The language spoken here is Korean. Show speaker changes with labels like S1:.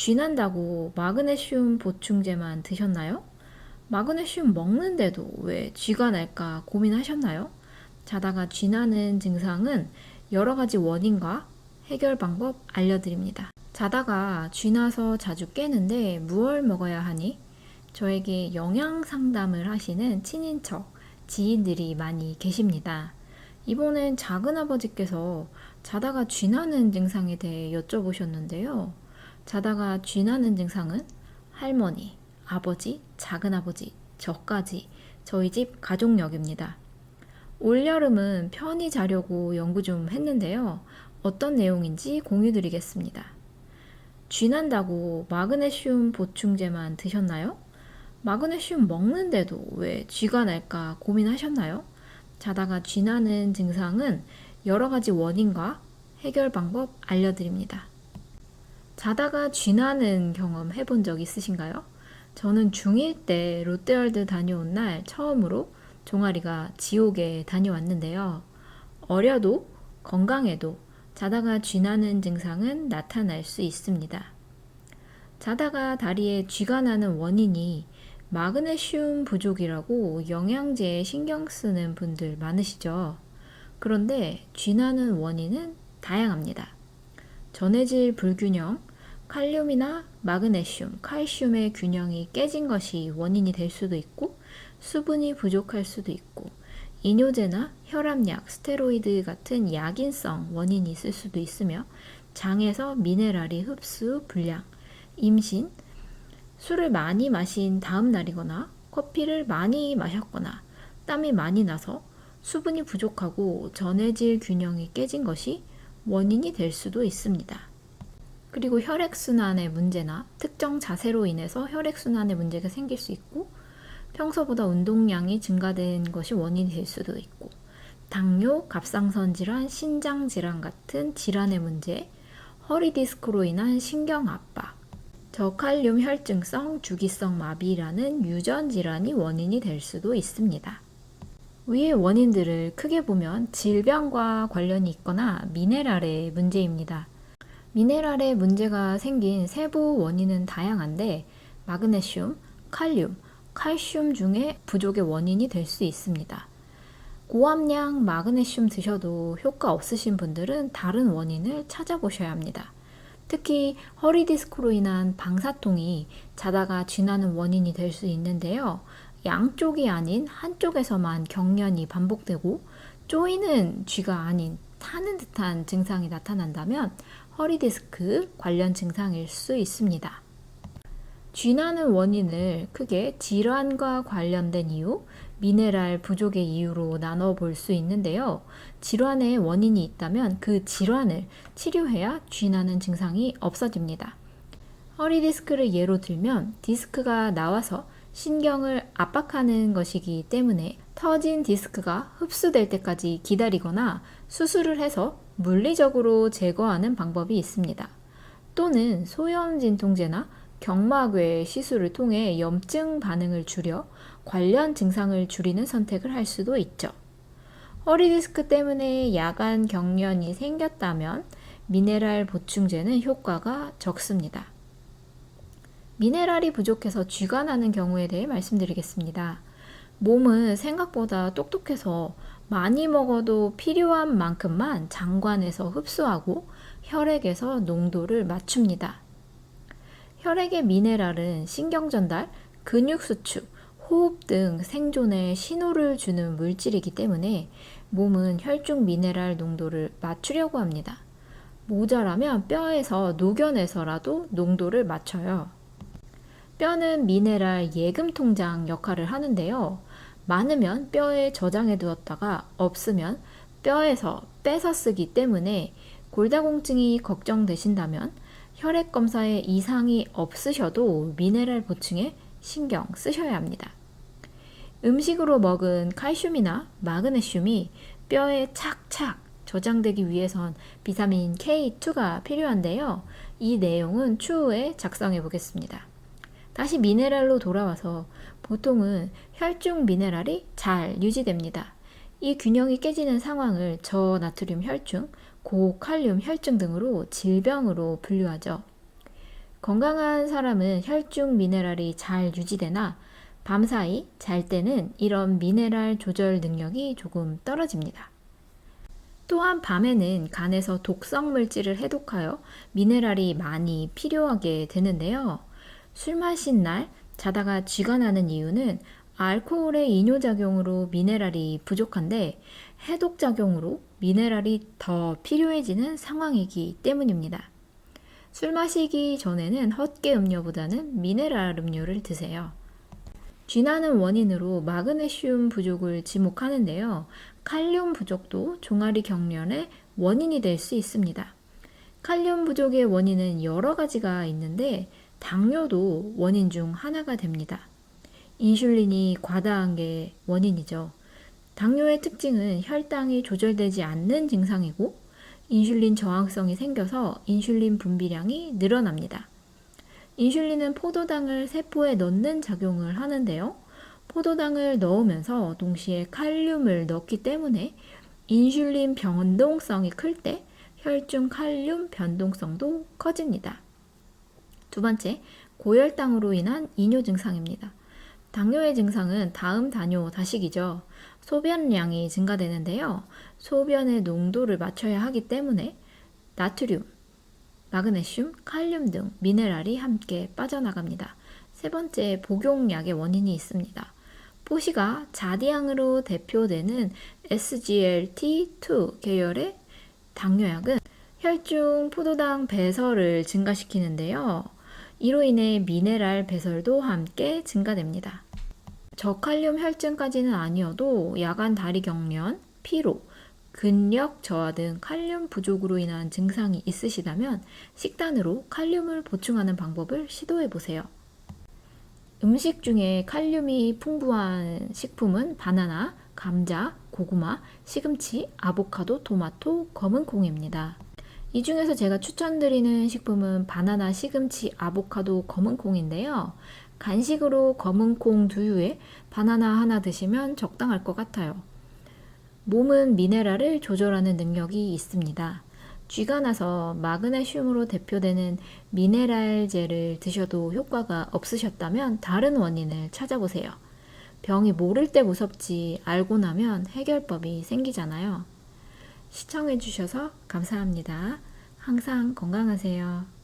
S1: 쥐난다고 마그네슘 보충제만 드셨나요? 마그네슘 먹는데도 왜 쥐가 날까 고민하셨나요? 자다가 쥐나는 증상은 여러 가지 원인과 해결 방법 알려드립니다. 자다가 쥐나서 자주 깨는데 무얼 먹어야 하니? 저에게 영양 상담을 하시는 친인척, 지인들이 많이 계십니다. 이번엔 작은아버지께서 자다가 쥐나는 증상에 대해 여쭤보셨는데요. 자다가 쥐나는 증상은 할머니, 아버지, 작은아버지, 저까지 저희 집 가족력입니다. 올여름은 편히 자려고 연구 좀 했는데요. 어떤 내용인지 공유드리겠습니다. 쥐난다고 마그네슘 보충제만 드셨나요? 마그네슘 먹는데도 왜 쥐가 날까 고민하셨나요? 자다가 쥐나는 증상은 여러 가지 원인과 해결 방법 알려드립니다. 자다가 쥐나는 경험 해본 적 있으신가요? 저는 중1 때 롯데월드 다녀온 날 처음으로 종아리가 지옥에 다녀왔는데요. 어려도 건강해도 자다가 쥐나는 증상은 나타날 수 있습니다. 자다가 다리에 쥐가 나는 원인이 마그네슘 부족이라고 영양제에 신경 쓰는 분들 많으시죠? 그런데 쥐나는 원인은 다양합니다. 전해질 불균형, 칼륨이나 마그네슘, 칼슘의 균형이 깨진 것이 원인이 될 수도 있고, 수분이 부족할 수도 있고, 이뇨제나 혈압약, 스테로이드 같은 약인성 원인이 있을 수도 있으며, 장에서 미네랄이 흡수 불량, 임신, 술을 많이 마신 다음 날이거나 커피를 많이 마셨거나 땀이 많이 나서 수분이 부족하고 전해질 균형이 깨진 것이 원인이 될 수도 있습니다. 그리고 혈액순환의 문제나 특정 자세로 인해서 혈액순환의 문제가 생길 수 있고, 평소보다 운동량이 증가된 것이 원인이 될 수도 있고, 당뇨, 갑상선 질환, 신장 질환 같은 질환의 문제, 허리 디스크로 인한 신경 압박, 저칼륨 혈증성 주기성 마비라는 유전 질환이 원인이 될 수도 있습니다. 위의 원인들을 크게 보면 질병과 관련이 있거나 미네랄의 문제입니다. 미네랄의 문제가 생긴 세부 원인은 다양한데 마그네슘, 칼륨, 칼슘 중에 부족의 원인이 될 수 있습니다. 고함량 마그네슘 드셔도 효과 없으신 분들은 다른 원인을 찾아보셔야 합니다. 특히 허리 디스크로 인한 방사통이 자다가 쥐나는 원인이 될 수 있는데요. 양쪽이 아닌 한쪽에서만 경련이 반복되고 쪼이는 쥐가 아닌 타는 듯한 증상이 나타난다면 허리 디스크 관련 증상일 수 있습니다. 쥐나는 원인을 크게 질환과 관련된 이유, 미네랄 부족의 이유로 나눠 볼 수 있는데요. 질환의 원인이 있다면 그 질환을 치료해야 쥐나는 증상이 없어집니다. 허리 디스크를 예로 들면 디스크가 나와서 신경을 압박하는 것이기 때문에 터진 디스크가 흡수될 때까지 기다리거나 수술을 해서 물리적으로 제거하는 방법이 있습니다. 또는 소염 진통제나 경막외 시술을 통해 염증 반응을 줄여 관련 증상을 줄이는 선택을 할 수도 있죠. 허리 디스크 때문에 야간 경련이 생겼다면 미네랄 보충제는 효과가 적습니다. 미네랄이 부족해서 쥐가 나는 경우에 대해 말씀드리겠습니다. 몸은 생각보다 똑똑해서 많이 먹어도 필요한 만큼만 장관에서 흡수하고 혈액에서 농도를 맞춥니다. 혈액의 미네랄은 신경전달, 근육수축, 호흡 등 생존에 신호를 주는 물질이기 때문에 몸은 혈중 미네랄 농도를 맞추려고 합니다. 모자라면 뼈에서 녹여내서라도 농도를 맞춰요. 뼈는 미네랄 예금 통장 역할을 하는데요. 많으면 뼈에 저장해 두었다가 없으면 뼈에서 빼서 쓰기 때문에 골다공증이 걱정되신다면 혈액 검사에 이상이 없으셔도 미네랄 보충에 신경 쓰셔야 합니다. 음식으로 먹은 칼슘이나 마그네슘이 뼈에 착착 저장되기 위해선 비타민 K2가 필요한데요. 이 내용은 추후에 작성해 보겠습니다. 다시 미네랄로 돌아와서 보통은 혈중 미네랄이 잘 유지됩니다. 이 균형이 깨지는 상황을 저나트륨 혈증, 고칼륨 혈증 등으로 질병으로 분류하죠. 건강한 사람은 혈중 미네랄이 잘 유지되나 밤사이 잘 때는 이런 미네랄 조절 능력이 조금 떨어집니다. 또한 밤에는 간에서 독성 물질을 해독하여 미네랄이 많이 필요하게 되는데요. 술 마신 날 자다가 쥐가 나는 이유는 알코올의 이뇨작용으로 미네랄이 부족한데 해독작용으로 미네랄이 더 필요해지는 상황이기 때문입니다. 술 마시기 전에는 헛개 음료보다는 미네랄 음료를 드세요. 쥐나는 원인으로 마그네슘 부족을 지목하는데요. 칼륨 부족도 종아리 경련의 원인이 될 수 있습니다. 칼륨 부족의 원인은 여러 가지가 있는데 당뇨도 원인 중 하나가 됩니다. 인슐린이 과다한 게 원인이죠. 당뇨의 특징은 혈당이 조절되지 않는 증상이고 인슐린 저항성이 생겨서 인슐린 분비량이 늘어납니다. 인슐린은 포도당을 세포에 넣는 작용을 하는데요. 포도당을 넣으면서 동시에 칼륨을 넣기 때문에 인슐린 변동성이 클 때 혈중 칼륨 변동성도 커집니다. 두 번째, 고혈당으로 인한 이뇨 증상입니다. 당뇨의 증상은 다음 단요 다식이죠. 소변량이 증가되는데요. 소변의 농도를 맞춰야 하기 때문에 나트륨, 마그네슘, 칼륨 등 미네랄이 함께 빠져나갑니다. 세 번째, 복용약의 원인이 있습니다. 포시가 자디향으로 대표되는 SGLT2 계열의 당뇨약은 혈중 포도당 배설을 증가시키는데요. 이로 인해 미네랄 배설도 함께 증가됩니다. 저칼륨 혈증까지는 아니어도 야간 다리 경련, 피로, 근력 저하 등 칼륨 부족으로 인한 증상이 있으시다면 식단으로 칼륨을 보충하는 방법을 시도해 보세요. 음식 중에 칼륨이 풍부한 식품은 바나나, 감자, 고구마, 시금치, 아보카도, 토마토, 검은콩입니다. 이 중에서 제가 추천드리는 식품은 바나나, 시금치, 아보카도, 검은콩인데요. 간식으로 검은콩 두유에 바나나 하나 드시면 적당할 것 같아요. 몸은 미네랄을 조절하는 능력이 있습니다. 쥐가 나서 마그네슘으로 대표되는 미네랄제를 드셔도 효과가 없으셨다면 다른 원인을 찾아보세요. 병이 모를 때 무섭지 알고 나면 해결법이 생기잖아요. 시청해주셔서 감사합니다. 항상 건강하세요.